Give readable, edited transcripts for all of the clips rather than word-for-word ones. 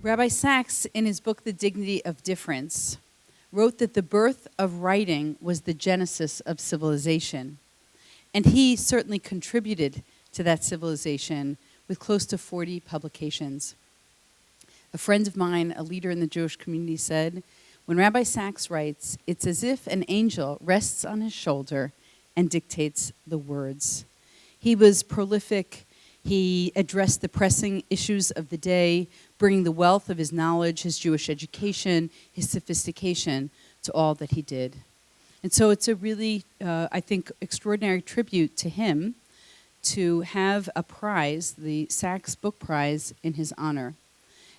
Rabbi Sacks, in his book, The Dignity of Difference, wrote that the birth of writing was the genesis of civilization. And he certainly contributed to that civilization with close to 40 publications. A friend of mine, a leader in the Jewish community, said, when Rabbi Sacks writes, it's as if an angel rests on his shoulder and dictates the words. He was prolific. He addressed the pressing issues of the day, bringing the wealth of his knowledge, his Jewish education, his sophistication to all that he did. And so it's a really, I think, extraordinary tribute to him to have a prize, the Sacks Book Prize, in his honor.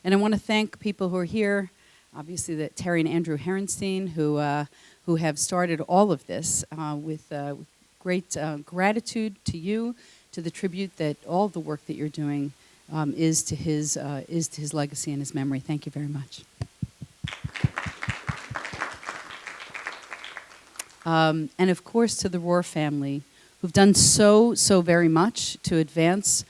And I want to thank people who are here, obviously that Terry and Andrew Herenstein, who have started all of this with great gratitude to you, to the tribute that all the work that you're doing is to his legacy and his memory. Thank you very much. And of course to the Rohr family, who've done so very much to advance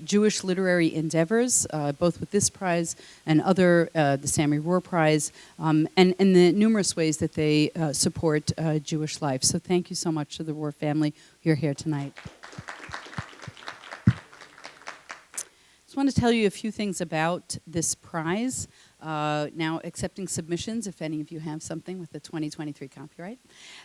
Jewish literary endeavors, both with this prize and other, the Sammy Rohr Prize, and the numerous ways that they support Jewish life. So thank you so much to the Rohr family. You're here tonight. Just want to tell you a few things about this prize. Now accepting submissions, if any of you have something with the 2023 copyright.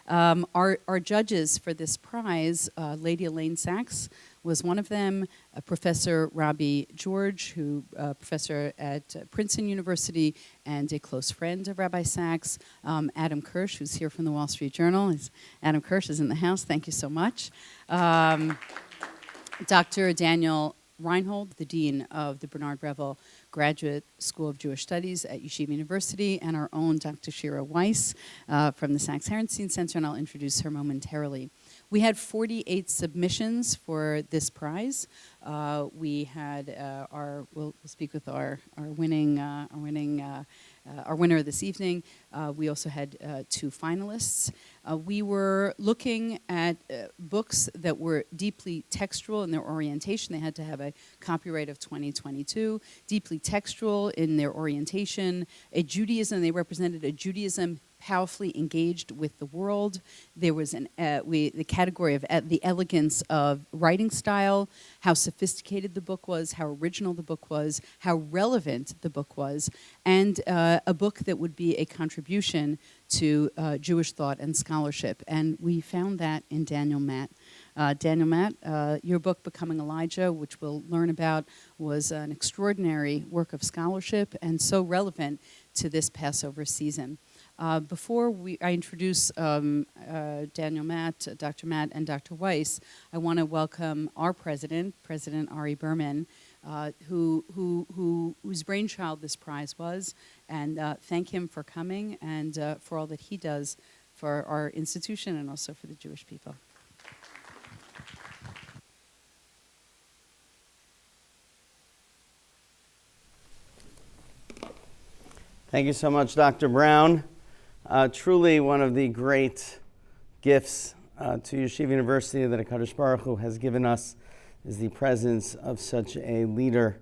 Our judges for this prize, Lady Elaine Sacks was one of them, Professor Robbie George, professor at Princeton University and a close friend of Rabbi Sacks, Adam Kirsch, who's here from the Wall Street Journal. Adam Kirsch is in the house. Thank you so much. Dr. Daniel Reinhold, the Dean of the Bernard Revel Graduate School of Jewish Studies at Yeshiva University, and our own Dr. Shira Weiss from the Sacks-Herenstein Center, and I'll introduce her momentarily. We had 48 submissions for this prize. We had we'll speak with our winner this evening. We also had 2 finalists. We were looking at books that were deeply textual in their orientation. They had to have a copyright of 2022, deeply textual in their orientation, a Judaism, they represented a Judaism powerfully engaged with the world. There was the category of the elegance of writing style, how sophisticated the book was, how original the book was, how relevant the book was, and a book that would be a contribution to Jewish thought and scholarship. And we found that in Daniel Matt. Daniel Matt, your book, Becoming Elijah, which we'll learn about, was an extraordinary work of scholarship and so relevant to this Passover season. Before I introduce Daniel Matt, Dr. Matt, and Dr. Weiss, I want to welcome our president, President Ari Berman, whose brainchild this prize was, and thank him for coming and for all that he does for our institution and also for the Jewish people. Thank you so much, Dr. Brown. Truly one of the great gifts to Yeshiva University that HaKadosh Baruch Hu has given us is the presence of such a leader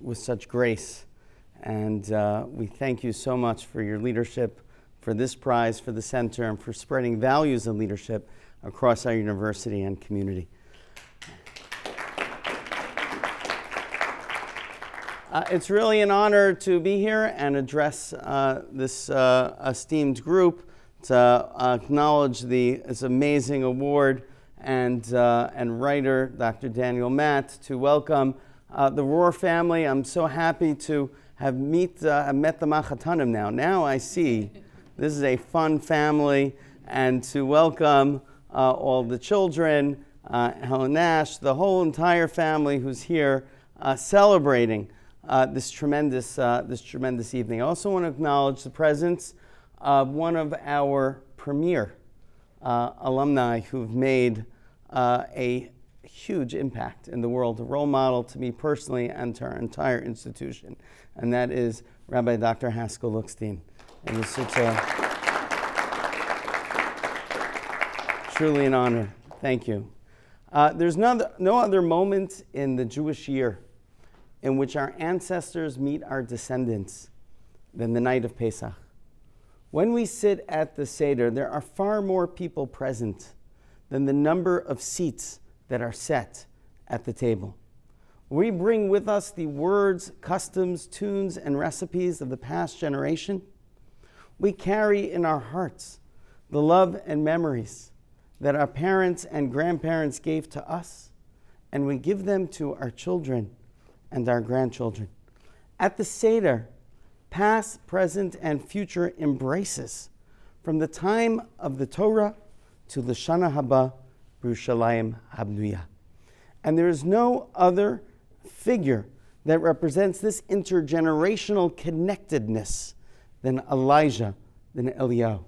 with such grace. And we thank you so much for your leadership, for this prize, for the center, and for spreading values of leadership across our university and community. It's really an honor to be here and address this esteemed group, to acknowledge this amazing award, and writer, Dr. Daniel Matt, to welcome the Rohr family. I'm so happy to have met the Machatanim now. Now I see this is a fun family, and to welcome all the children, Helen Nash, the whole entire family who's here celebrating this tremendous evening. I also want to acknowledge the presence of one of our premier alumni who've made a huge impact in the world, a role model to me personally and to our entire institution, and that is Rabbi Dr. Haskell Lookstein. It was such truly an honor. Thank you. There's no other moment in the Jewish year in which our ancestors meet our descendants than the night of Pesach. When we sit at the Seder, there are far more people present than the number of seats that are set at the table. We bring with us the words, customs, tunes, and recipes of the past generation. We carry in our hearts the love and memories that our parents and grandparents gave to us, and we give them to our children and our grandchildren. At the Seder, past, present, and future embraces from the time of the Torah to the Shana Haba, Yerushalayim Habnuya. And there is no other figure that represents this intergenerational connectedness than Elijah, than Eliyahu.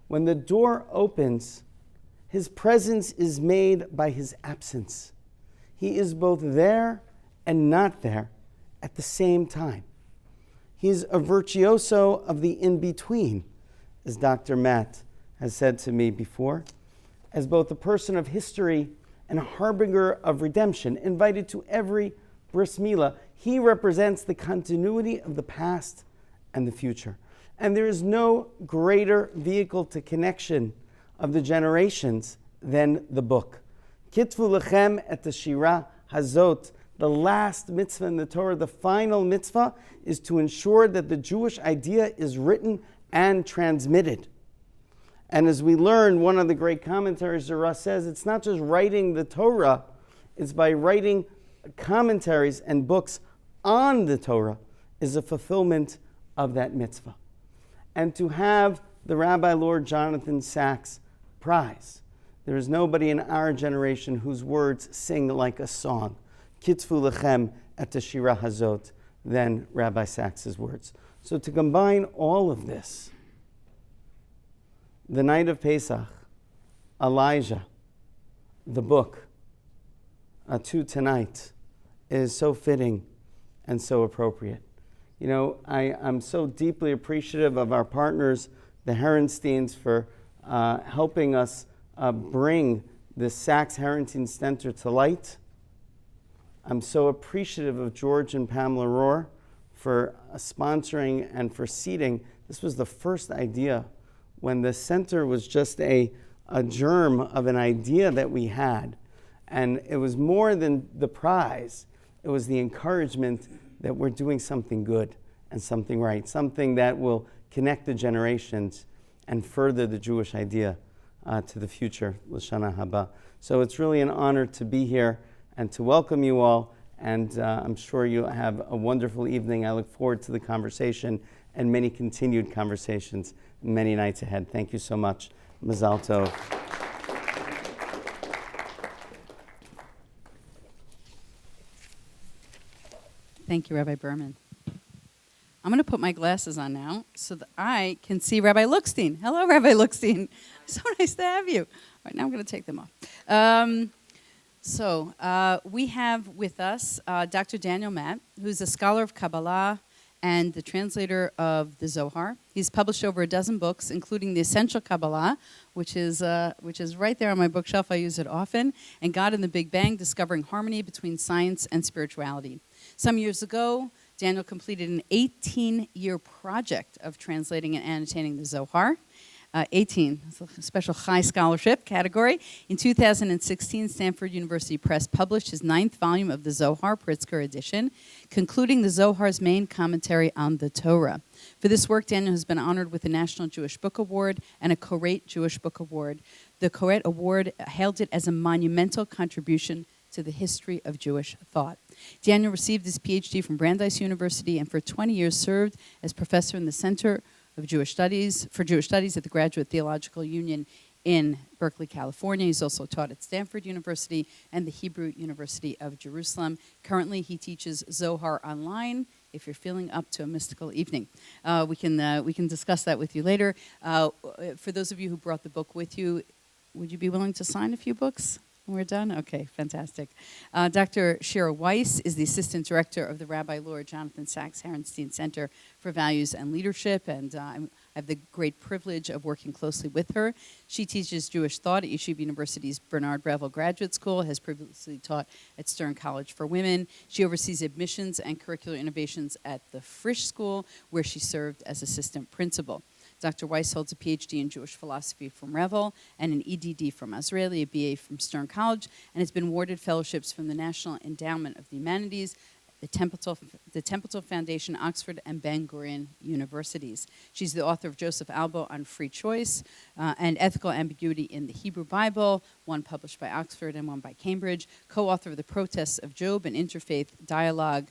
When the door opens, his presence is made by his absence. He is both there and not there at the same time. He's a virtuoso of the in-between, as Dr. Matt has said to me before, as both a person of history and a harbinger of redemption, invited to every bris milah. He represents the continuity of the past and the future. And there is no greater vehicle to connection of the generations than the book. Kitvu lechem et Shira hazot. The last mitzvah in the Torah, the final mitzvah, is to ensure that the Jewish idea is written and transmitted. And as we learn, one of the great commentaries, Shira, says it's not just writing the Torah, it's by writing commentaries and books on the Torah is a fulfillment of that mitzvah. And to have the Rabbi Lord Jonathan Sacks Prize, there is nobody in our generation whose words sing like a song. Kitfu lechem et Shira hazot, than Rabbi Sacks' words. So to combine all of this, the night of Pesach, Elijah, the book, to tonight, is so fitting and so appropriate. You know, I'm so deeply appreciative of our partners, the Herensteins, for helping us bring the Sacks-Herenstein Center to light. I'm so appreciative of George and Pamela Rohr for sponsoring and for seating. This was the first idea when the center was just a germ of an idea that we had. And it was more than the prize. It was the encouragement that we're doing something good and something right, something that will connect the generations and further the Jewish idea to the future, L'Shana Haba. So it's really an honor to be here and to welcome you all, and I'm sure you'll have a wonderful evening. I look forward to the conversation and many continued conversations many nights ahead. Thank you so much. Mazal Tov. Thank you, Rabbi Berman. I'm going to put my glasses on now so that I can see Rabbi Lookstein. Hello, Rabbi Lookstein. So nice to have you. All right, now I'm going to take them off. We have with us Dr. Daniel Matt, who's a scholar of Kabbalah and the translator of the Zohar. He's published over a dozen books, including The Essential Kabbalah, which is right there on my bookshelf. I use it often, and God in the Big Bang, Discovering Harmony Between Science and Spirituality. Some years ago, Daniel completed an 18-year project of translating and annotating the Zohar. 18, it's a special high scholarship category. In 2016, Stanford University Press published his 9th volume of the Zohar, Pritzker edition, concluding the Zohar's main commentary on the Torah. For this work, Daniel has been honored with the National Jewish Book Award and a Koret Jewish Book Award. The Koret Award hailed it as a monumental contribution to the history of Jewish thought. Daniel received his PhD from Brandeis University and for 20 years served as professor in the Center of Jewish Studies at the Graduate Theological Union in Berkeley, California. He's also taught at Stanford University and the Hebrew University of Jerusalem. Currently, he teaches Zohar online. If you're feeling up to a mystical evening, we can discuss that with you later. For those of you who brought the book with you, would you be willing to sign a few books? We're done? Okay, fantastic. Dr. Shira Weiss is the Assistant Director of the Rabbi Lord Jonathan Sacks-Herenstein Center for Values and Leadership, and I I have the great privilege of working closely with her. She teaches Jewish thought at Yeshiva University's Bernard Revel Graduate School, has previously taught at Stern College for Women. She oversees admissions and curricular innovations at the Frisch School, where she served as assistant principal. Dr. Weiss holds a PhD in Jewish philosophy from Revel and an EDD from Azrieli, a BA from Stern College, and has been awarded fellowships from the National Endowment of the Humanities, the Templeton Foundation, Oxford, and Ben Gurion Universities. She's the author of Joseph Albo on free choice and ethical ambiguity in the Hebrew Bible, one published by Oxford and one by Cambridge, co-author of The Protests of Job, an interfaith dialogue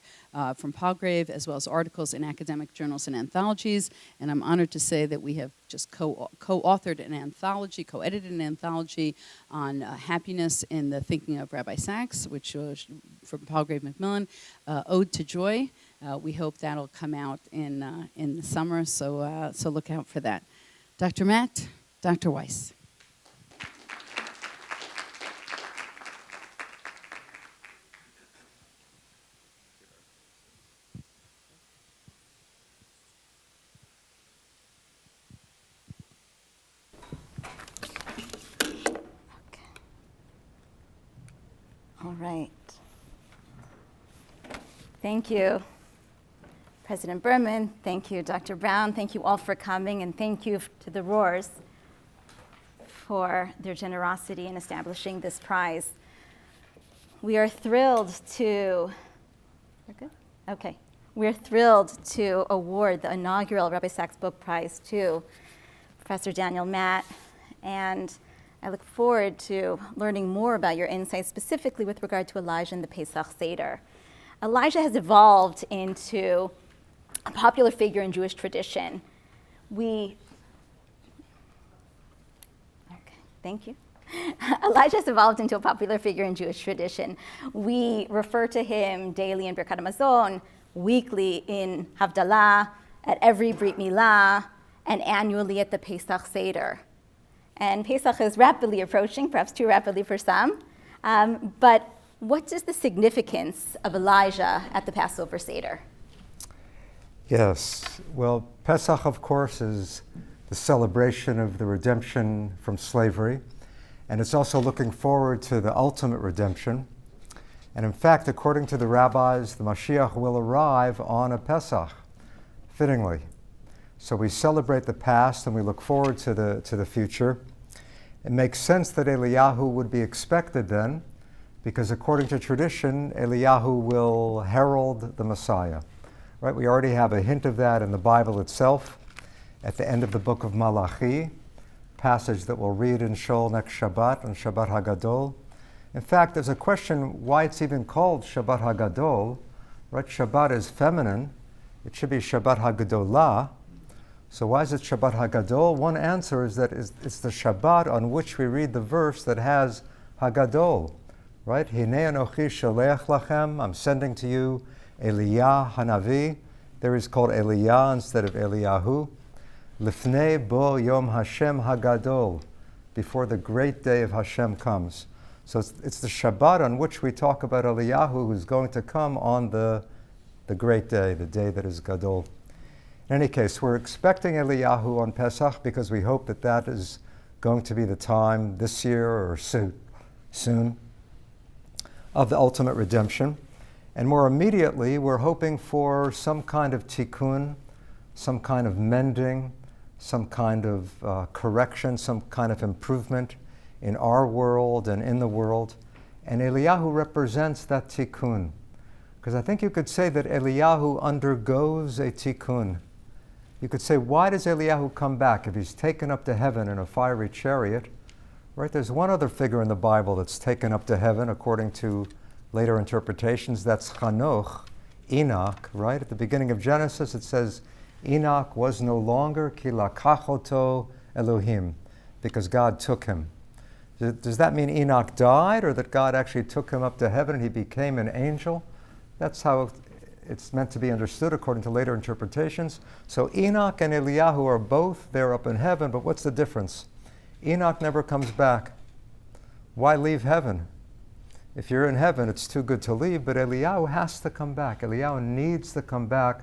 from Palgrave, as well as articles in academic journals and anthologies. And I'm honored to say that we have just co-authored an anthology, co-edited an anthology on happiness in the thinking of Rabbi Sacks, which was from Palgrave Macmillan, Ode to Joy. We hope that'll come out in the summer, so look out for that. Dr. Matt, Dr. Weiss. All right. Thank you, President Berman. Thank you, Dr. Brown. Thank you all for coming, and thank you to the Roars for their generosity in establishing this prize. We are thrilled to, we're good? Okay. We're thrilled to award the inaugural Rabbi Sacks Book Prize to Professor Daniel Matt, and I look forward to learning more about your insights, specifically with regard to Elijah and the Pesach Seder. Elijah has evolved into a popular figure in Jewish tradition. Thank you. Elijah has evolved into a popular figure in Jewish tradition. We refer to him daily in Birkat Hamazon, weekly in Havdalah, at every Brit Milah, and annually at the Pesach Seder. And Pesach is rapidly approaching, perhaps too rapidly for some. But what is the significance of Elijah at the Passover Seder? Yes, well, Pesach, of course, is the celebration of the redemption from slavery. And it's also looking forward to the ultimate redemption. And in fact, according to the rabbis, the Mashiach will arrive on a Pesach, fittingly. So we celebrate the past and we look forward to the future. It makes sense that Eliyahu would be expected then, because according to tradition, Eliyahu will herald the Messiah. Right? We already have a hint of that in the Bible itself, at the end of the book of Malachi, passage that we'll read in Shul next Shabbat, on Shabbat HaGadol. In fact, there's a question why it's even called Shabbat HaGadol. Right? Shabbat is feminine. It should be Shabbat HaGadolah. So why is it Shabbat HaGadol? One answer is that it's the Shabbat on which we read the verse that has HaGadol. Right? Hinei anochi shaleach lachem. I'm sending to you Eliyah Hanavi. There is called Eliyah instead of Eliyahu. Lifnei bo yom Hashem HaGadol. Before the great day of Hashem comes. So it's the Shabbat on which we talk about Eliyahu, who's going to come on the great day, the day that is Gadol. In any case, we're expecting Eliyahu on Pesach because we hope that that is going to be the time this year or soon of the ultimate redemption. And more immediately, we're hoping for some kind of tikkun, some kind of mending, some kind of correction, some kind of improvement in our world and in the world. And Eliyahu represents that tikkun. Because I think you could say that Eliyahu undergoes a tikkun. You could say, why does Eliyahu come back if he's taken up to heaven in a fiery chariot? Right? There's one other figure in the Bible that's taken up to heaven, according to later interpretations. That's Chanoch, Enoch, right? At the beginning of Genesis, it says, Enoch was no longer ki lakachoto Elohim, because God took him. Does that mean Enoch died, or that God actually took him up to heaven and he became an angel? That's how it's meant to be understood according to later interpretations. So Enoch and Eliyahu are both there up in heaven, but what's the difference? Enoch never comes back. Why leave heaven? If you're in heaven, it's too good to leave, but Eliyahu has to come back. Eliyahu needs to come back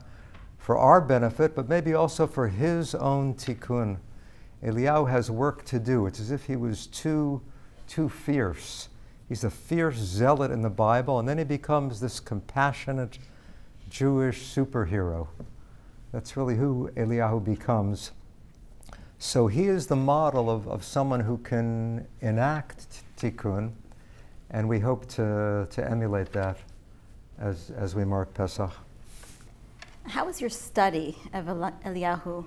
for our benefit, but maybe also for his own tikkun. Eliyahu has work to do. It's as if he was too fierce. He's a fierce zealot in the Bible, and then he becomes this compassionate Jewish superhero. That's really who Eliyahu becomes. So he is the model of someone who can enact tikkun, and we hope to emulate that as we mark Pesach. How has your study of Eliyahu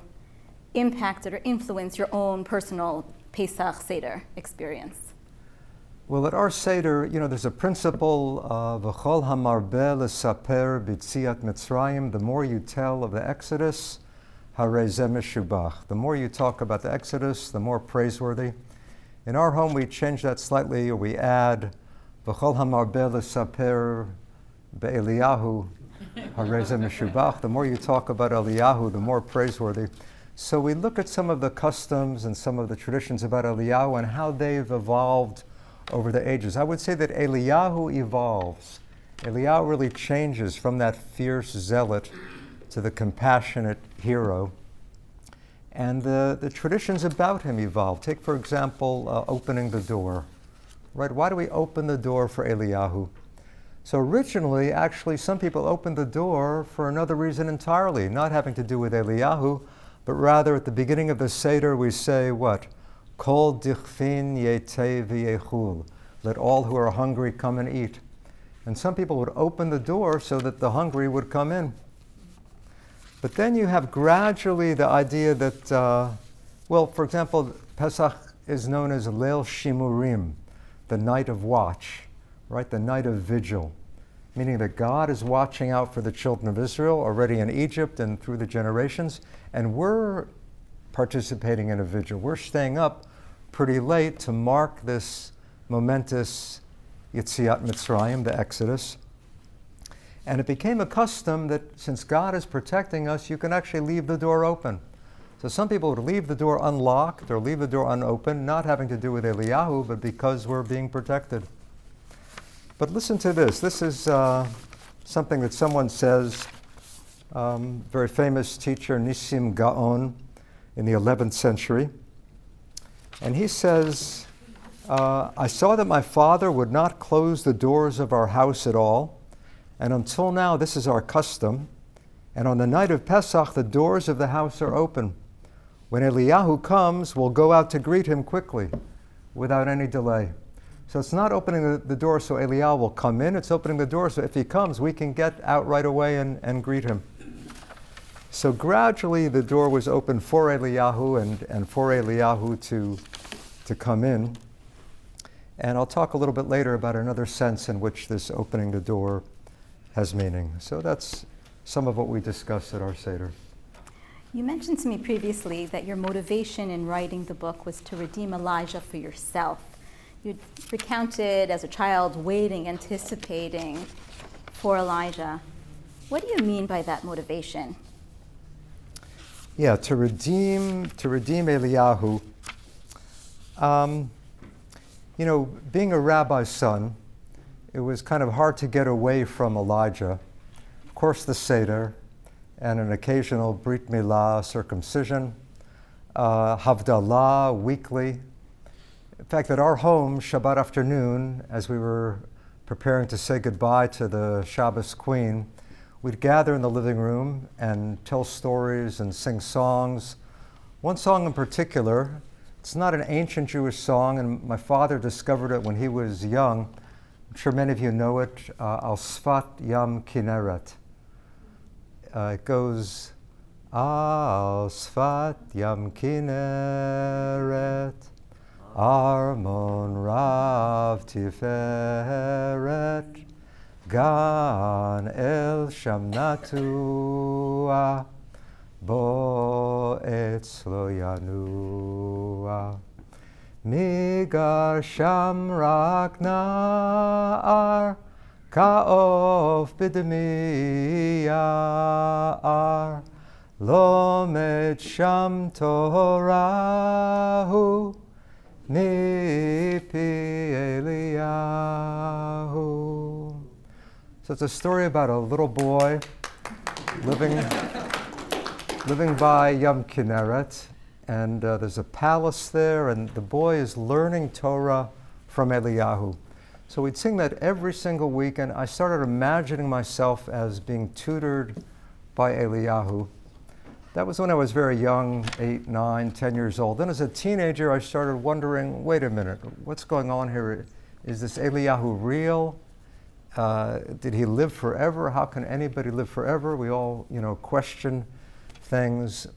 impacted or influenced your own personal Pesach Seder experience? Well, at our Seder, there's a principle of V'chol hamarbeh lesaper b'tziat Mitzrayim. The more you tell of the Exodus, harei zeh meshubach. The more you talk about the Exodus, the more praiseworthy. In our home, we change that slightly, or we add V'chol hamarbeh lesaper be'Eliyahu, harei zeh meshubach. The more you talk about Eliyahu, the more praiseworthy. So we look at some of the customs and some of the traditions about Eliyahu and how they've evolved over the ages. I would say that Eliyahu evolves. Eliyahu really changes from that fierce zealot to the compassionate hero. And the traditions about him evolve. Take, for example, opening the door. Right? Why do we open the door for Eliyahu? So originally, actually, some people opened the door for another reason entirely, not having to do with Eliyahu, but rather at the beginning of the Seder we say what? Kol dichfin yetei v'yechul. Let all who are hungry come and eat. And some people would open the door so that the hungry would come in. But then you have gradually the idea that, for example, Pesach is known as Leil Shimurim, the night of watch, right? The night of vigil, meaning that God is watching out for the children of Israel already in Egypt and through the generations, and we're participating in a vigil. We're staying up pretty late to mark this momentous Yetziat Mitzrayim, the Exodus. And it became a custom that since God is protecting us, you can actually leave the door open. So some people would leave the door unlocked or leave the door unopened, not having to do with Eliyahu, but because we're being protected. But listen to this. This is something that someone says, very famous teacher Nissim Gaon in the 11th century. And he says, I saw that my father would not close the doors of our house at all. And until now, this is our custom. And on the night of Pesach, the doors of the house are open. When Eliyahu comes, we'll go out to greet him quickly, without any delay. So it's not opening the door so Eliyahu will come in, it's opening the door so if he comes, we can get out right away and greet him. So gradually the door was opened for Eliyahu and for Eliyahu to come in. And I'll talk a little bit later about another sense in which this opening the door has meaning. So that's some of what we discussed at our Seder. You mentioned to me previously that your motivation in writing the book was to redeem Elijah for yourself. You recounted as a child waiting, anticipating for Elijah. What do you mean by that motivation? Yeah, to redeem Eliyahu. Being a rabbi's son, it was kind of hard to get away from Elijah. Of course, the Seder, and an occasional Brit Milah, circumcision, Havdalah, weekly. In fact, at our home, Shabbat afternoon, as we were preparing to say goodbye to the Shabbos Queen, we'd gather in the living room and tell stories and sing songs. One song in particular, it's not an ancient Jewish song, and my father discovered it when he was young. I'm sure many of you know it, Al Sfat Yam Kinneret. It goes, Al Sfat Yam Kinneret, Armon Rav Tiferet, Gan El Shamnatua, Bo Etzlo Yanua, Migar Sham Rak Na'ar, Ka'of B'dmiyar, Lomed Sham Torahu, Mipi Eliyahu. So it's a story about a little boy living living by Yam Kinneret, and there's a palace there, and the boy is learning Torah from Eliyahu. So we'd sing that every single week, and I started imagining myself as being tutored by Eliyahu. That was when I was very young, 8, 9, 10 years old. Then as a teenager, I started wondering, wait a minute, what's going on here? Is this Eliyahu real? Did he live forever? How can anybody live forever? We all, question things.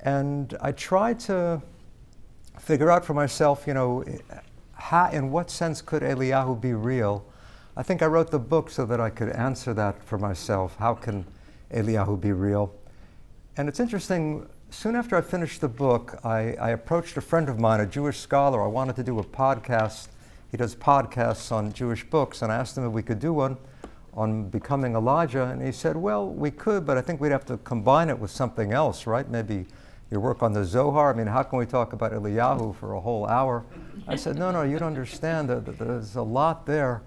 And I tried to figure out for myself, in what sense could Eliyahu be real? I think I wrote the book so that I could answer that for myself. How can Eliyahu be real? And it's interesting, soon after I finished the book, I approached a friend of mine, a Jewish scholar. I wanted to do a podcast. He does podcasts on Jewish books, and I asked him if we could do one on becoming Elijah, and he said, well, we could, but I think we'd have to combine it with something else, right? Maybe your work on the Zohar. I mean, how can we talk about Eliyahu for a whole hour? I said, no, you don't understand. There's a lot there.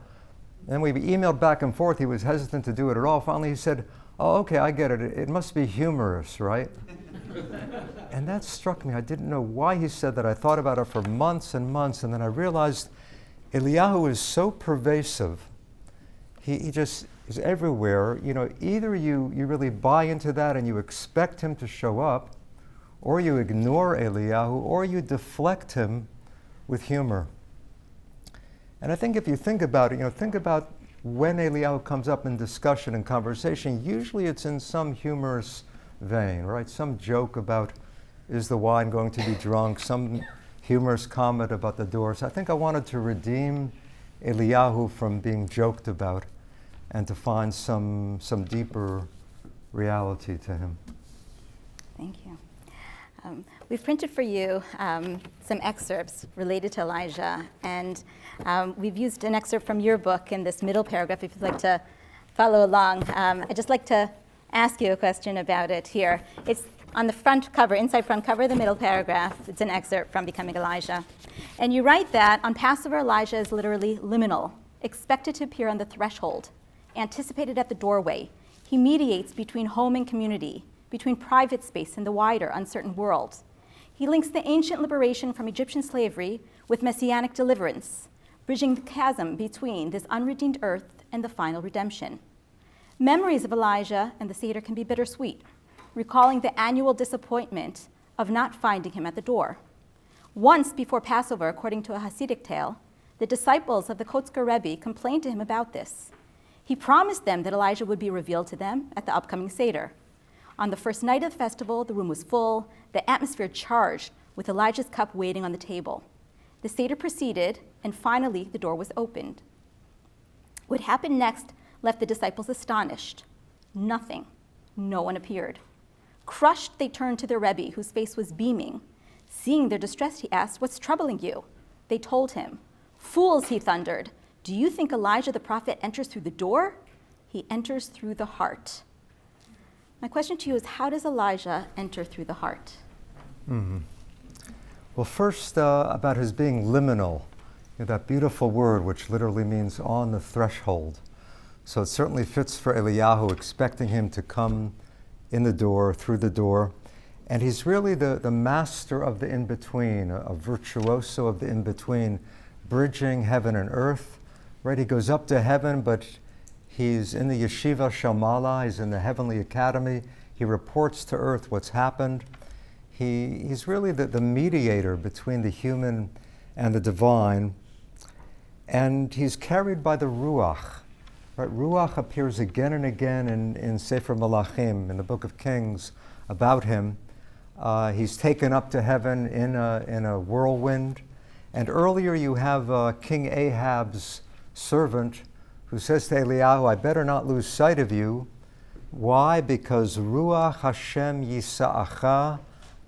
And we emailed back and forth. He was hesitant to do it at all. Finally, he said, oh, okay, I get it. It must be humorous, right? And that struck me. I didn't know why he said that. I thought about it for months and months, and then I realized Eliyahu is so pervasive. He just is everywhere. Either you really buy into that and you expect him to show up, or you ignore Eliyahu, or you deflect him with humor. And I think if you think about it, think about when Eliyahu comes up in discussion and conversation, usually it's in some humorous vein, right? Some joke about, is the wine going to be drunk? Some humorous comment about the doors. I think I wanted to redeem Eliyahu from being joked about and to find some deeper reality to him. Thank you. We've printed for you some excerpts related to Elijah, and we've used an excerpt from your book in this middle paragraph, if you'd like to follow along. I'd just like to ask you a question about it here. It's on the front cover, inside front cover of the middle paragraph. It's an excerpt from Becoming Elijah. And you write that on Passover, Elijah is literally liminal, expected to appear on the threshold, anticipated at the doorway. He mediates between home and community, between private space and the wider, uncertain world. He links the ancient liberation from Egyptian slavery with messianic deliverance, bridging the chasm between this unredeemed earth and the final redemption. Memories of Elijah and the Seder can be bittersweet, recalling the annual disappointment of not finding him at the door. Once before Passover, according to a Hasidic tale, the disciples of the Kotzker Rebbe complained to him about this. He promised them that Elijah would be revealed to them at the upcoming Seder. On the first night of the festival, the room was full, the atmosphere charged, with Elijah's cup waiting on the table. The Seder proceeded, and finally the door was opened. What happened next left the disciples astonished. Nothing. No one appeared. Crushed, they turned to their Rebbe, whose face was beaming. Seeing their distress, he asked, "What's troubling you?" They told him. "Fools," he thundered. "Do you think Elijah the prophet enters through the door? He enters through the heart." My question to you is, how does Elijah enter through the heart? Mm-hmm. Well, first, about his being liminal, that beautiful word which literally means on the threshold. So it certainly fits for Eliyahu, expecting him to come in the door, through the door. And he's really the master of the in-between, a virtuoso of the in-between, bridging heaven and earth. Right? He goes up to heaven, but he's in the yeshiva Shamala, he's in the heavenly academy. He reports to earth what's happened. He's really the mediator between the human and the divine. And he's carried by the Ruach. Right? Ruach appears again and again in Sefer Malachim, in the Book of Kings, about him. He's taken up to heaven in a whirlwind. And earlier you have King Ahab's servant who says to Eliyahu, "I better not lose sight of you." Why? Because Ruach Hashem Yisa'acha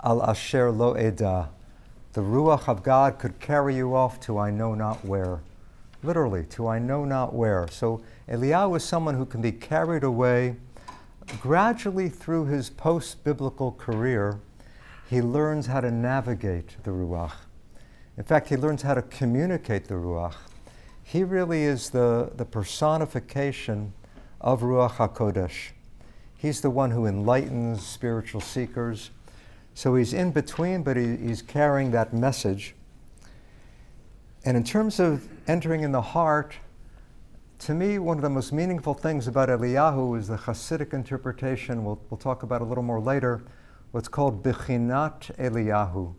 al asher lo eda. The Ruach of God could carry you off to I know not where. Literally, to I know not where. So Eliyahu is someone who can be carried away. Gradually through his post-biblical career, he learns how to navigate the Ruach. In fact, he learns how to communicate the Ruach. He really is the personification of Ruach HaKodesh. He's the one who enlightens spiritual seekers. So he's in between, but he's carrying that message. And in terms of entering in the heart, to me, one of the most meaningful things about Eliyahu is the Hasidic interpretation, we'll talk about a little more later, what's called Bechinat Eliyahu,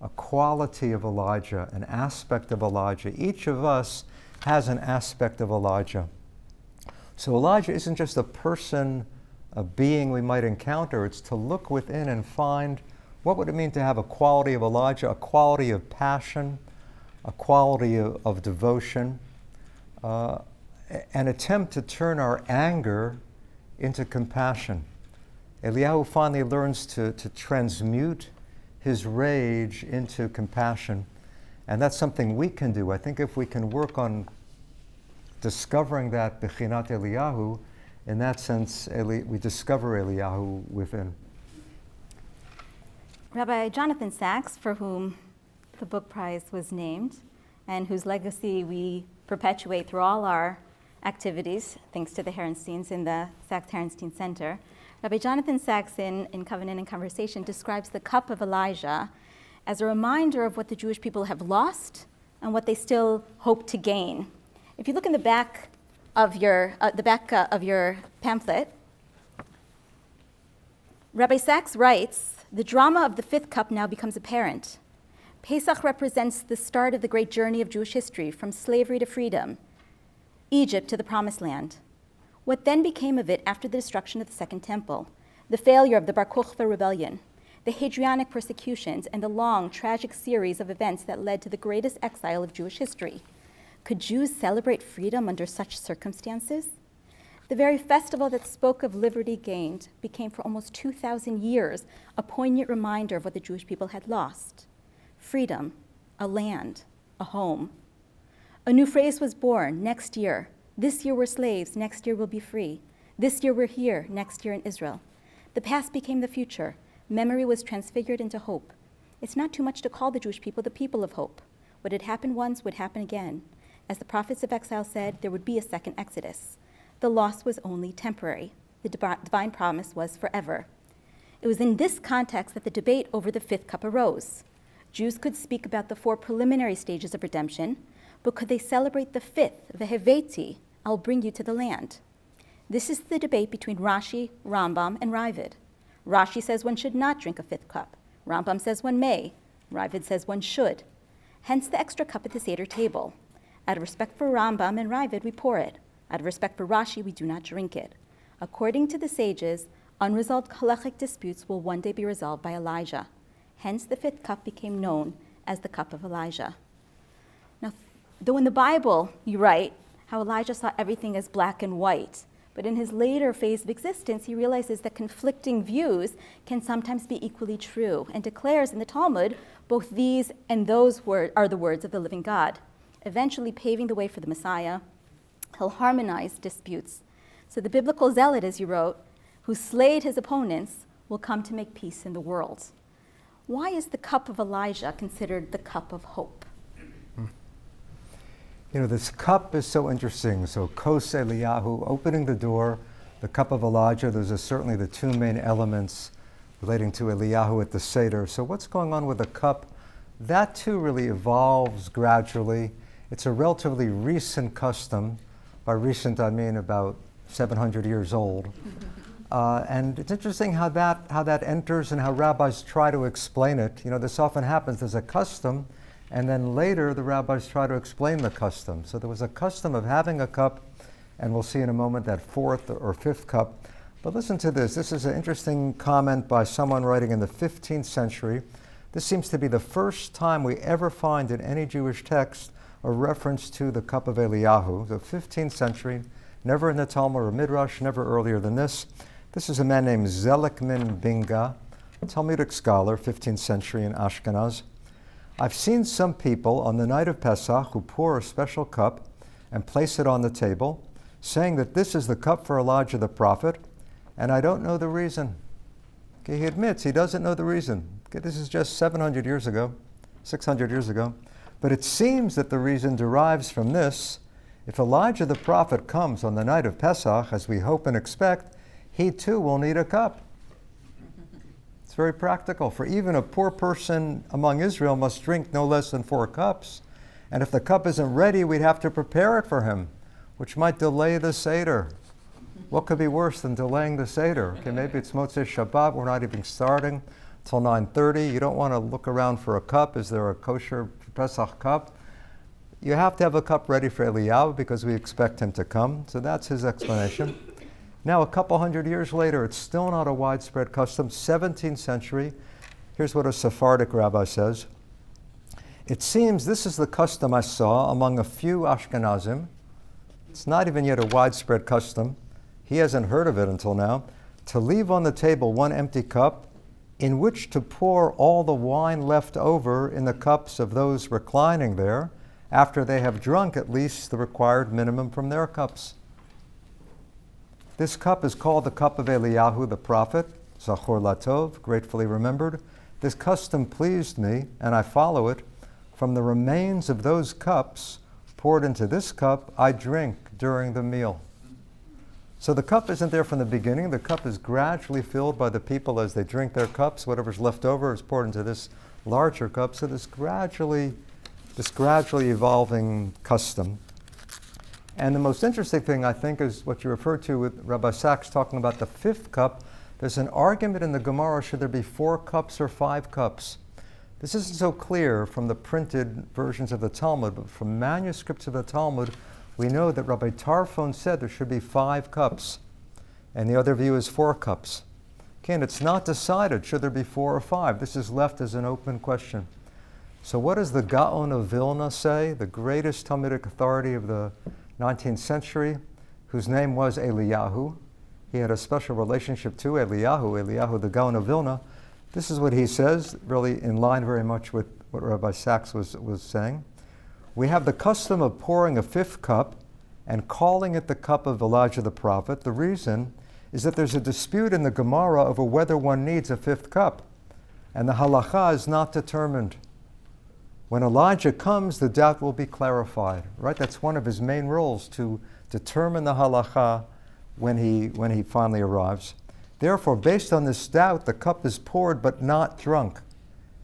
a quality of Elijah, an aspect of Elijah. Each of us has an aspect of Elijah. So Elijah isn't just a person, a being we might encounter, it's to look within and find what would it mean to have a quality of Elijah, a quality of passion, a quality of devotion, an attempt to turn our anger into compassion. Eliyahu finally learns to transmute his rage into compassion, and that's something we can do. I think if we can work on discovering that Bechinat Eliyahu, in that sense, we discover Eliyahu within. Rabbi Jonathan Sacks, for whom the book prize was named, and whose legacy we perpetuate through all our activities, thanks to the Herensteins in the Sacks-Herenstein Center. Rabbi Jonathan Sacks, in Covenant and Conversation, describes the cup of Elijah as a reminder of what the Jewish people have lost and what they still hope to gain. If you look in the back of your pamphlet, Rabbi Sacks writes, "The drama of the fifth cup now becomes apparent. Pesach represents the start of the great journey of Jewish history, from slavery to freedom, Egypt to the Promised Land. What then became of it after the destruction of the Second Temple, the failure of the Bar Kokhba rebellion, the Hadrianic persecutions, and the long, tragic series of events that led to the greatest exile of Jewish history? Could Jews celebrate freedom under such circumstances? The very festival that spoke of liberty gained became for almost 2,000 years a poignant reminder of what the Jewish people had lost: freedom, a land, a home. A new phrase was born: next year. This year we're slaves, next year we'll be free. This year we're here, next year in Israel. The past became the future. Memory was transfigured into hope. It's not too much to call the Jewish people the people of hope. What had happened once would happen again. As the prophets of exile said, there would be a second Exodus. The loss was only temporary. The divine promise was forever. It was in this context that the debate over the fifth cup arose. Jews could speak about the 4 preliminary stages of redemption, but could they celebrate the fifth, Veheveti, I'll bring you to the land? This is the debate between Rashi, Rambam, and Ravid. Rashi says one should not drink a fifth cup. Rambam says one may. Ravid says one should. Hence the extra cup at the Seder table. Out of respect for Rambam and Ravid, we pour it. Out of respect for Rashi, we do not drink it. According to the sages, unresolved halachic disputes will one day be resolved by Elijah. Hence the fifth cup became known as the cup of Elijah. Now, though in the Bible you write how Elijah saw everything as black and white, but in his later phase of existence, he realizes that conflicting views can sometimes be equally true, and declares in the Talmud, both these and those are the words of the living God, eventually paving the way for the Messiah. He'll harmonize disputes. So the biblical zealot, as you wrote, who slayed his opponents, will come to make peace in the world. Why is the cup of Elijah considered the cup of hope? You know, this cup is so interesting. So Kos Eliyahu, opening the door, the cup of Elijah, those are certainly the 2 main elements relating to Eliyahu at the Seder. So what's going on with the cup? That too really evolves gradually. It's a relatively recent custom. By recent, I mean about 700 years old. And it's interesting how that enters and how rabbis try to explain it. You know, this often happens. There's a custom, and then later the rabbis try to explain the custom. So there was a custom of having a cup, and we'll see in a moment that 4th or 5th cup. But listen to this. This is an interesting comment by someone writing in the 15th century. This seems to be the first time we ever find in any Jewish text a reference to the cup of Eliyahu. The 15th century, never in the Talmud or Midrash, never earlier than this. This is a man named Zelikman Binga, a Talmudic scholar, 15th century in Ashkenaz. I've seen some people on the night of Pesach who pour a special cup and place it on the table, saying that this is the cup for Elijah the prophet, and I don't know the reason. Okay, he admits he doesn't know the reason. Okay, this is just 700 years ago, 600 years ago. But it seems that the reason derives from this. If Elijah the prophet comes on the night of Pesach, as we hope and expect, he too will need a cup. It's very practical. For even a poor person among Israel must drink no less than 4 cups. And if the cup isn't ready, we'd have to prepare it for him, which might delay the Seder. What could be worse than delaying the Seder? Okay, maybe it's Motzei Shabbat, we're not even starting till 9:30. You don't want to look around for a cup. Is there a kosher Pesach cup? You have to have a cup ready for Eliyahu because we expect him to come. So that's his explanation. Now, a couple hundred years later, it's still not a widespread custom. 17th century, here's what a Sephardic rabbi says. It seems this is the custom I saw among a few Ashkenazim. It's not even yet a widespread custom. He hasn't heard of it until now. To leave on the table 1 empty cup in which to pour all the wine left over in the cups of those reclining there after they have drunk at least the required minimum from their cups. This cup is called the cup of Eliyahu the prophet, Zachor Latov, gratefully remembered. This custom pleased me, and I follow it. From the remains of those cups poured into this cup, I drink during the meal. So the cup isn't there from the beginning. The cup is gradually filled by the people as they drink their cups. Whatever's left over is poured into this larger cup. So this gradually evolving custom. And the most interesting thing, I think, is what you referred to with Rabbi Sacks talking about the 5th cup. There's an argument in the Gemara, should there be 4 cups or 5 cups? This isn't so clear from the printed versions of the Talmud, but from manuscripts of the Talmud, we know that Rabbi Tarfon said there should be 5 cups, and the other view is 4 cups. Again, it's not decided, should there be 4 or 5? This is left as an open question. So what does the Gaon of Vilna say, the greatest Talmudic authority of the 19th century, whose name was Eliyahu? He had a special relationship to Eliyahu the Gaon of Vilna. This is what he says, really in line very much with what Rabbi Sacks was saying. We have the custom of pouring a 5th cup and calling it the cup of Elijah the prophet. The reason is that there's a dispute in the Gemara over whether one needs a 5th cup, and the halacha is not determined. When Elijah comes, the doubt will be clarified, right? That's one of his main roles, to determine the halacha when he finally arrives. Therefore, based on this doubt, the cup is poured but not drunk,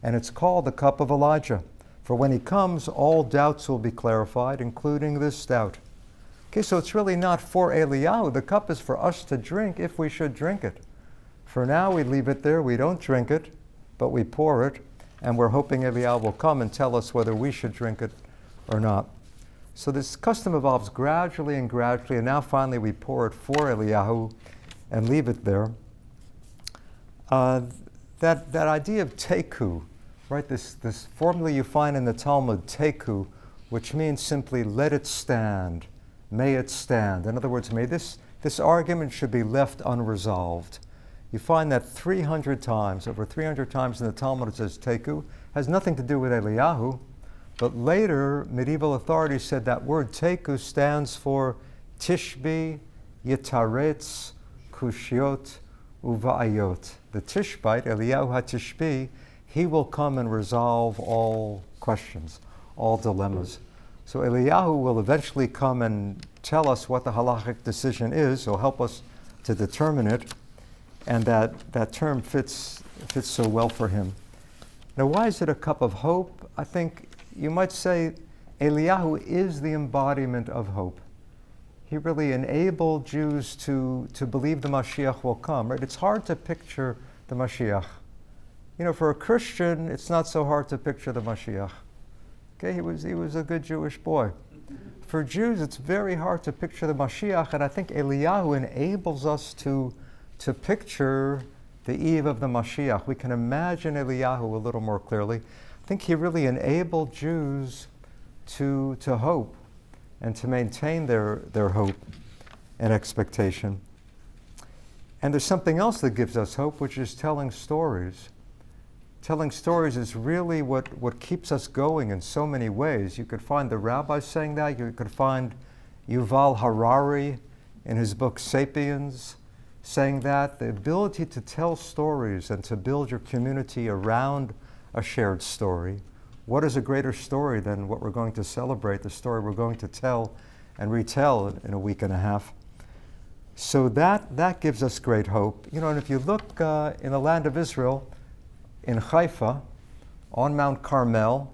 and it's called the cup of Elijah. For when he comes, all doubts will be clarified, including this doubt. Okay, so it's really not for Eliyahu. The cup is for us to drink if we should drink it. For now, we leave it there. We don't drink it, but we pour it. And we're hoping Eliyahu will come and tell us whether we should drink it or not. So this custom evolves gradually, and now finally we pour it for Eliyahu and leave it there. That idea of teku, right? This formula you find in the Talmud, teku, which means simply let it stand, may it stand. In other words, may this argument should be left unresolved. You find that 300 times, over 300 times in the Talmud it says teku. Has nothing to do with Eliyahu, but later medieval authorities said that word teku stands for tishbi, yitaretz, kushiot, uva'ayot. The tishbite, Eliyahu HaTishbi, he will come and resolve all questions, all dilemmas. So Eliyahu will eventually come and tell us what the halachic decision is, or help us to determine it. And that term fits so well for him. Now, why is it a cup of hope? I think you might say Eliyahu is the embodiment of hope. He really enabled Jews to believe the Mashiach will come, right? It's hard to picture the Mashiach. You know, for a Christian, it's not so hard to picture the Mashiach. Okay, he was a good Jewish boy. For Jews, it's very hard to picture the Mashiach, and I think Eliyahu enables us to picture the eve of the Mashiach. We can imagine Eliyahu a little more clearly. I think he really enabled Jews to hope and to maintain their hope and expectation. And there's something else that gives us hope, which is telling stories. Telling stories is really what keeps us going in so many ways. You could find the rabbis saying that. You could find Yuval Harari in his book Sapiens saying that. The ability to tell stories and to build your community around a shared story. What is a greater story than what we're going to celebrate, the story we're going to tell and retell in a week and a half? So that gives us great hope. And if you look in the land of Israel, in Haifa, on Mount Carmel,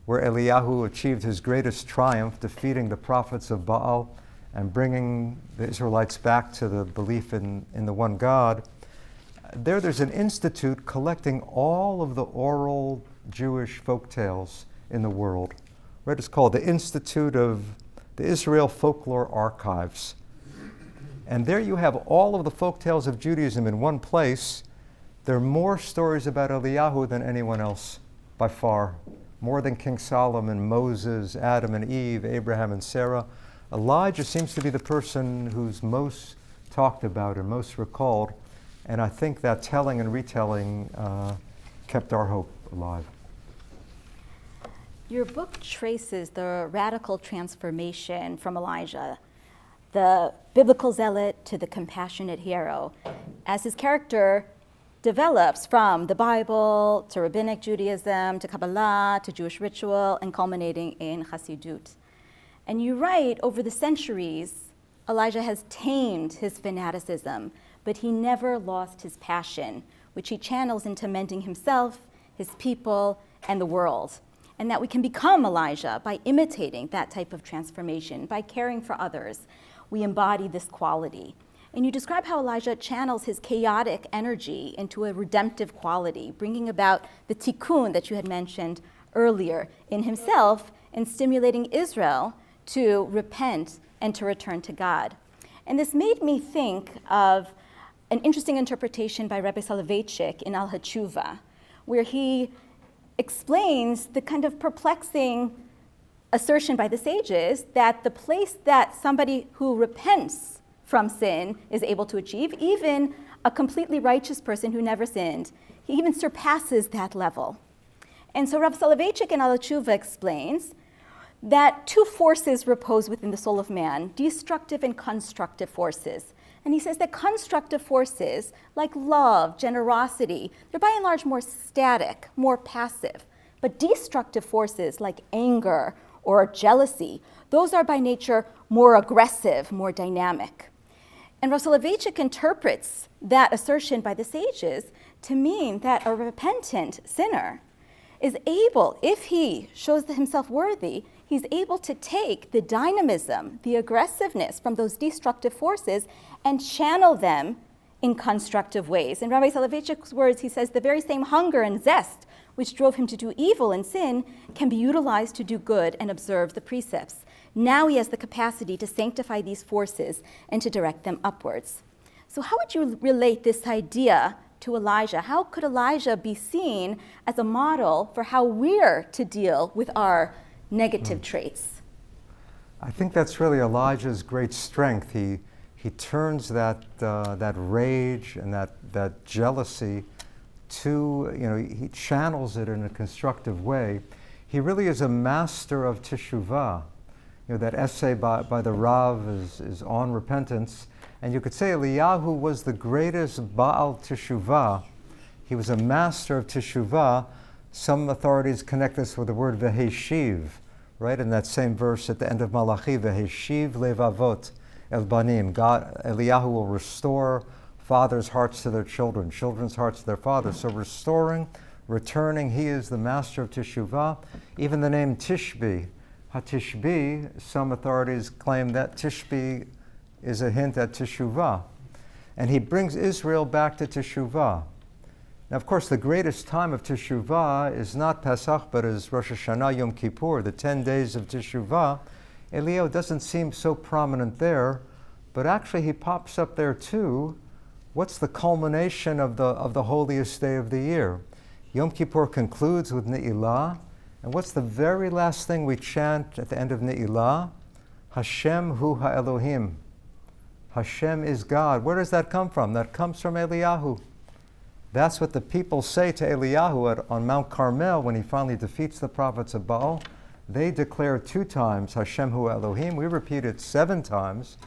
where Eliyahu achieved his greatest triumph, defeating the prophets of Baal and bringing the Israelites back to the belief in the one God, there's an institute collecting all of the oral Jewish folk tales in the world. Right? It's called the Institute of the Israel Folklore Archives. And there you have all of the folk tales of Judaism in one place. There are more stories about Eliyahu than anyone else, by far. More than King Solomon, Moses, Adam and Eve, Abraham and Sarah. Elijah seems to be the person who's most talked about and most recalled. And I think that telling and retelling kept our hope alive. Your book traces the radical transformation from Elijah, the biblical zealot to the compassionate hero, as his character develops from the Bible to rabbinic Judaism to Kabbalah to Jewish ritual and culminating in Hasidut. And you write, over the centuries, Elijah has tamed his fanaticism, but he never lost his passion, which he channels into mending himself, his people, and the world. And that we can become Elijah by imitating that type of transformation, by caring for others. We embody this quality. And you describe how Elijah channels his chaotic energy into a redemptive quality, bringing about the tikkun that you had mentioned earlier in himself and stimulating Israel to repent and to return to God. And this made me think of an interesting interpretation by Rabbi Soloveitchik in Al-Hatshuva, where he explains the kind of perplexing assertion by the sages that the place that somebody who repents from sin is able to achieve, even a completely righteous person who never sinned, he even surpasses that level. And so Rabbi Soloveitchik in Al-Hatshuva explains that two forces repose within the soul of man, destructive and constructive forces. And he says that constructive forces, like love, generosity, they're by and large more static, more passive. But destructive forces like anger or jealousy, those are by nature more aggressive, more dynamic. And Rabbi Soloveitchik interprets that assertion by the sages to mean that a repentant sinner is able, if he shows himself worthy, he's able to take the dynamism, the aggressiveness from those destructive forces and channel them in constructive ways. In Rabbi Soloveitchik's words, he says the very same hunger and zest which drove him to do evil and sin can be utilized to do good and observe the precepts. Now he has the capacity to sanctify these forces and to direct them upwards. So how would you relate this idea to Elijah? How could Elijah be seen as a model for how we're to deal with our negative traits? I think that's really Elijah's great strength. He turns that rage and that jealousy to, he channels it in a constructive way. He really is a master of teshuvah. That essay by the Rav is on repentance. And you could say Eliyahu was the greatest Baal teshuvah. He was a master of teshuvah. Some authorities connect this with the word veheshiv, right? In that same verse at the end of Malachi, veheshiv levavot el banim. God, Eliyahu will restore fathers' hearts to their children, children's hearts to their fathers. So restoring, returning, he is the master of teshuvah. Even the name Tishbi, HaTishbi, some authorities claim that Tishbi is a hint at teshuvah. And he brings Israel back to teshuvah. Now, of course, the greatest time of teshuvah is not Pesach, but is Rosh Hashanah, Yom Kippur, the 10 days of teshuvah. Eliyahu doesn't seem so prominent there, but actually he pops up there too. What's the culmination of the holiest day of the year? Yom Kippur concludes with Ne'ilah. And what's the very last thing we chant at the end of Ne'ilah? Hashem hu ha'elohim. Hashem is God. Where does that come from? That comes from Eliyahu. That's what the people say to Eliyahu on Mount Carmel when he finally defeats the prophets of Baal. They declare 2 times, Hashem hu Elohim. We repeat it 7 times.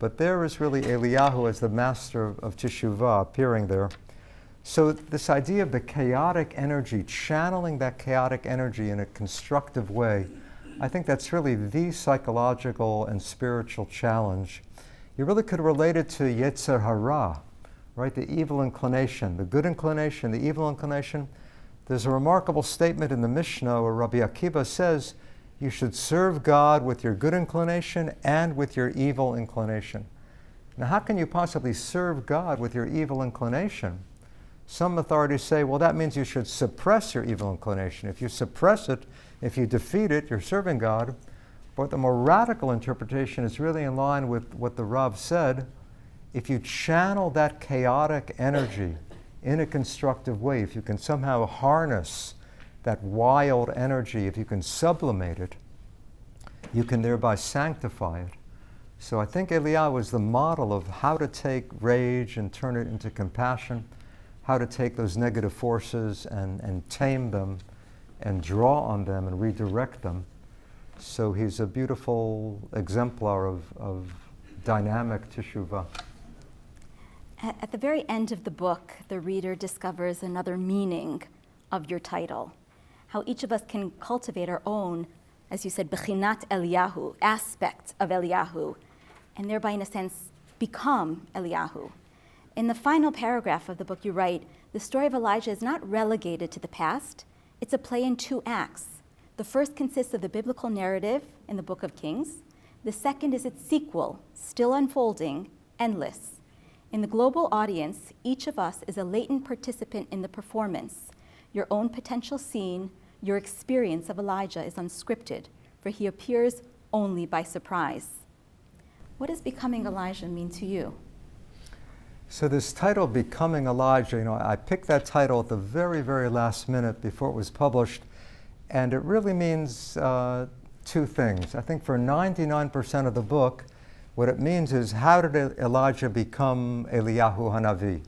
But there is really Eliyahu as the master of teshuvah appearing there. So this idea of the chaotic energy, channeling that chaotic energy in a constructive way, I think that's really the psychological and spiritual challenge. you really could relate it to Yetzer Hara, right? The evil inclination, the good inclination, the evil inclination. There's a remarkable statement in the Mishnah where Rabbi Akiva says, you should serve God with your good inclination and with your evil inclination. Now, how can you possibly serve God with your evil inclination? Some authorities say, well, that means you should suppress your evil inclination. If you suppress it, if you defeat it, you're serving God. But the more radical interpretation is really in line with what the Rav said. If you channel that chaotic energy in a constructive way, if you can somehow harness that wild energy, if you can sublimate it, you can thereby sanctify it. So I think Eliyahu is the model of how to take rage and turn it into compassion, how to take those negative forces and tame them and draw on them and redirect them. So he's a beautiful exemplar of dynamic teshuvah. At the very end of the book, the reader discovers another meaning of your title, how each of us can cultivate our own, as you said, bechinat Eliyahu, aspect of Eliyahu, and thereby, in a sense, become Eliyahu. In the final paragraph of the book, you write, the story of Elijah is not relegated to the past. It's a play in two acts. The first consists of the biblical narrative in the Book of Kings. The second is its sequel, still unfolding, Endless. In the global audience, each of us is a latent participant in the performance. Your own potential scene, your experience of Elijah is unscripted, for he appears only by surprise. What does becoming Elijah mean to you? So this title, Becoming Elijah, I picked that title at the very, very last minute before it was published, and it really means two things. I think for 99% of the book, what it means is, how did Elijah become Eliyahu Hanavi?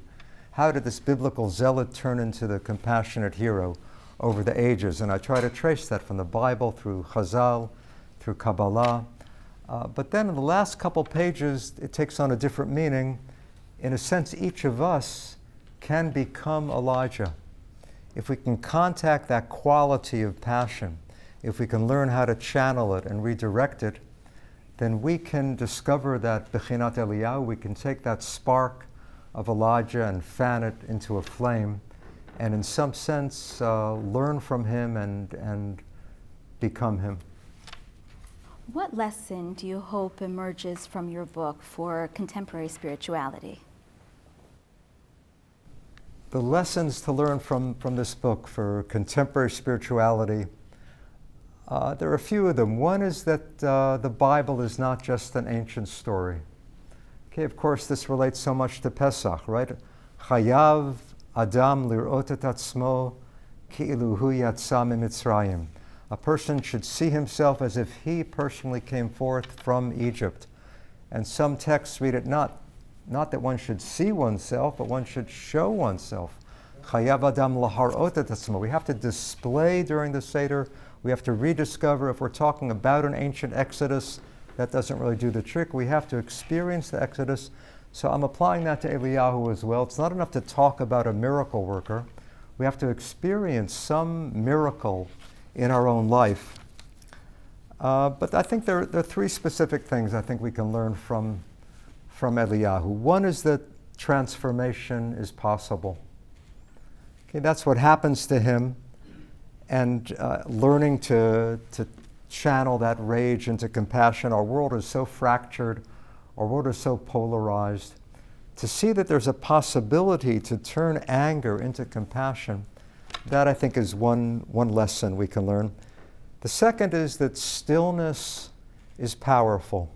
How did this biblical zealot turn into the compassionate hero over the ages? And I try to trace that from the Bible, through Chazal, through Kabbalah. But then in the last couple pages, it takes on a different meaning. In a sense, each of us can become Elijah. If we can contact that quality of passion, if we can learn how to channel it and redirect it, then we can discover that bechinat Eliyahu. We can take that spark of Elijah and fan it into a flame, and in some sense learn from him and become him. What lesson do you hope emerges from your book for contemporary spirituality? The lessons to learn from this book for contemporary spirituality, there are a few of them. One is that the Bible is not just an ancient story. Okay, of course, this relates so much to Pesach, right? Chayav Adam lirot et atzmo ki'ilu hu yatsa mimitzrayim. A person should see himself as if he personally came forth from Egypt. And some texts read it not that one should see oneself, but one should show oneself. Chayav Adam laharot et atzmo. We have to display during the Seder. We have to rediscover. If we're talking about an ancient Exodus, that doesn't really do the trick. We have to experience the Exodus. So I'm applying that to Eliyahu as well. It's not enough to talk about a miracle worker. We have to experience some miracle in our own life. But I think there are three specific things I think we can learn from Eliyahu. One is that transformation is possible. Okay, that's what happens to him. And learning to channel that rage into compassion. Our world is so fractured. Our world is so polarized. To see that there's a possibility to turn anger into compassion, that I think is one lesson we can learn. The second is that stillness is powerful.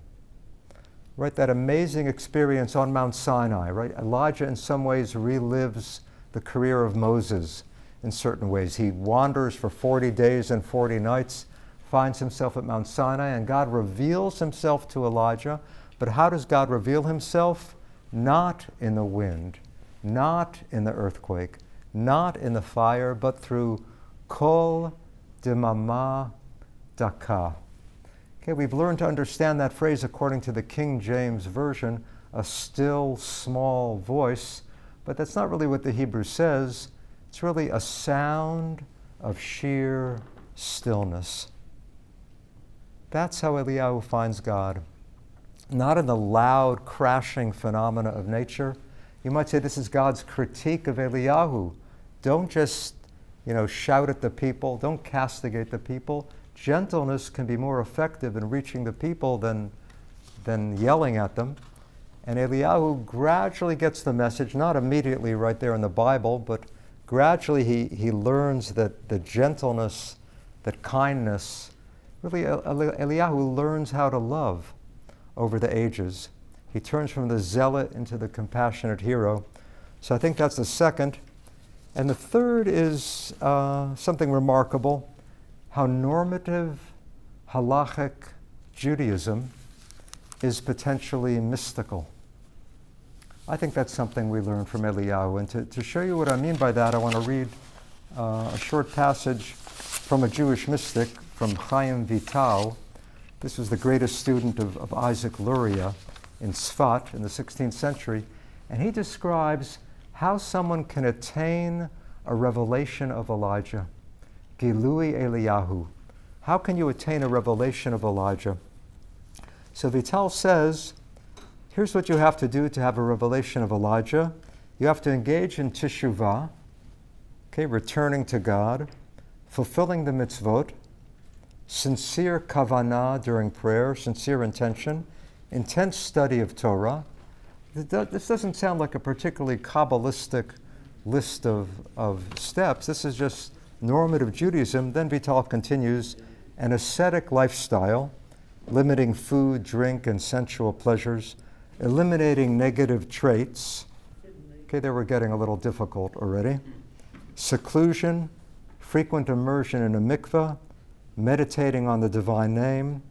Right, that amazing experience on Mount Sinai, right? Elijah in some ways relives the career of Moses in certain ways. He wanders for 40 days and 40 nights, finds himself at Mount Sinai, and God reveals himself to Elijah. But how does God reveal himself? Not in the wind, not in the earthquake, not in the fire, but through kol demama daka. Okay, we've learned to understand that phrase according to the King James Version, a still small voice, but that's not really what the Hebrew says. It's really a sound of sheer stillness. That's how Eliyahu finds God. not in the loud crashing phenomena of nature. You might say this is God's critique of Eliyahu. Don't just, shout at the people. Don't castigate the people. Gentleness can be more effective in reaching the people than yelling at them. And Eliyahu gradually gets the message, not immediately right there in the Bible, but gradually he learns that the gentleness, that kindness, really Eliyahu learns how to love over the ages. He turns from the zealot into the compassionate hero. So I think that's the second. And the third is something remarkable, how normative halachic Judaism is potentially mystical. I think that's something we learn from Eliyahu. And to show you what I mean by that, I want to read a short passage from a Jewish mystic, from Chaim Vital. This was the greatest student of Isaac Luria in Tzfat in the 16th century. And he describes how someone can attain a revelation of Elijah. Gilui Eliyahu. How can you attain a revelation of Elijah? So Vital says, here's what you have to have a revelation of Elijah. You have to engage in teshuvah, returning to God, fulfilling the mitzvot, sincere kavanah during prayer, sincere intention, intense study of Torah. This doesn't sound like a particularly Kabbalistic list of steps. This is just normative Judaism. Then Vital continues, an ascetic lifestyle, limiting food, drink, and sensual pleasures, eliminating negative traits. They were getting a little difficult already. Seclusion, frequent immersion in a mikveh, meditating on the divine name,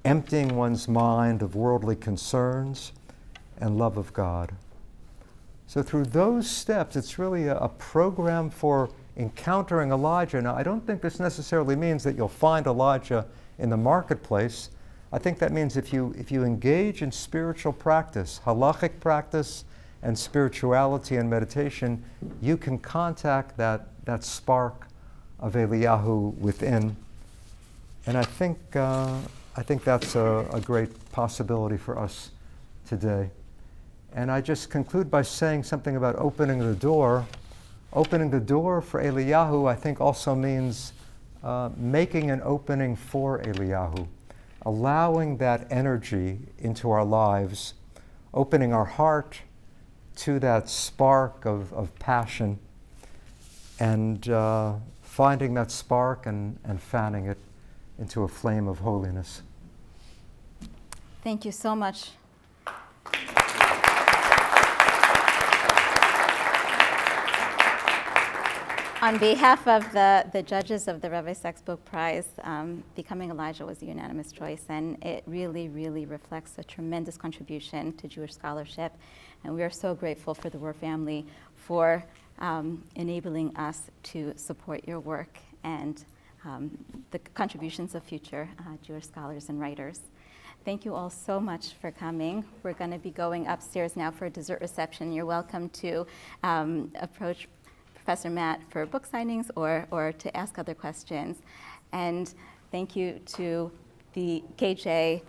emptying one's mind of worldly concerns, and love of God. So through those steps, it's really a program for encountering Elijah. Now, I don't think this necessarily means that you'll find Elijah in the marketplace. I think that means if you engage in spiritual practice, halachic practice, and spirituality and meditation, you can contact that spark of Eliyahu within. And I think that's a great possibility for us today. And I just conclude by saying something about opening the door. Opening the door for Eliyahu, I think, also means making an opening for Eliyahu, allowing that energy into our lives, opening our heart to that spark of passion, and finding that spark and fanning it into a flame of holiness. Thank you so much. On behalf of the judges of the Rabbi Sacks Book Prize, Becoming Elijah was a unanimous choice, and it really, really reflects a tremendous contribution to Jewish scholarship. And we are so grateful for the Rohr family for enabling us to support your work and the contributions of future Jewish scholars and writers. Thank you all so much for coming. We're going to be going upstairs now for a dessert reception. You're welcome to approach Professor Matt for book signings or to ask other questions. And thank you to the KJ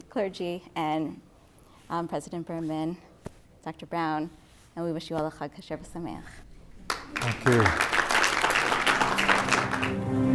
clergy and President Berman, Dr. Brown, and we wish you all a Chag Kasher V'Sameach. Thank you.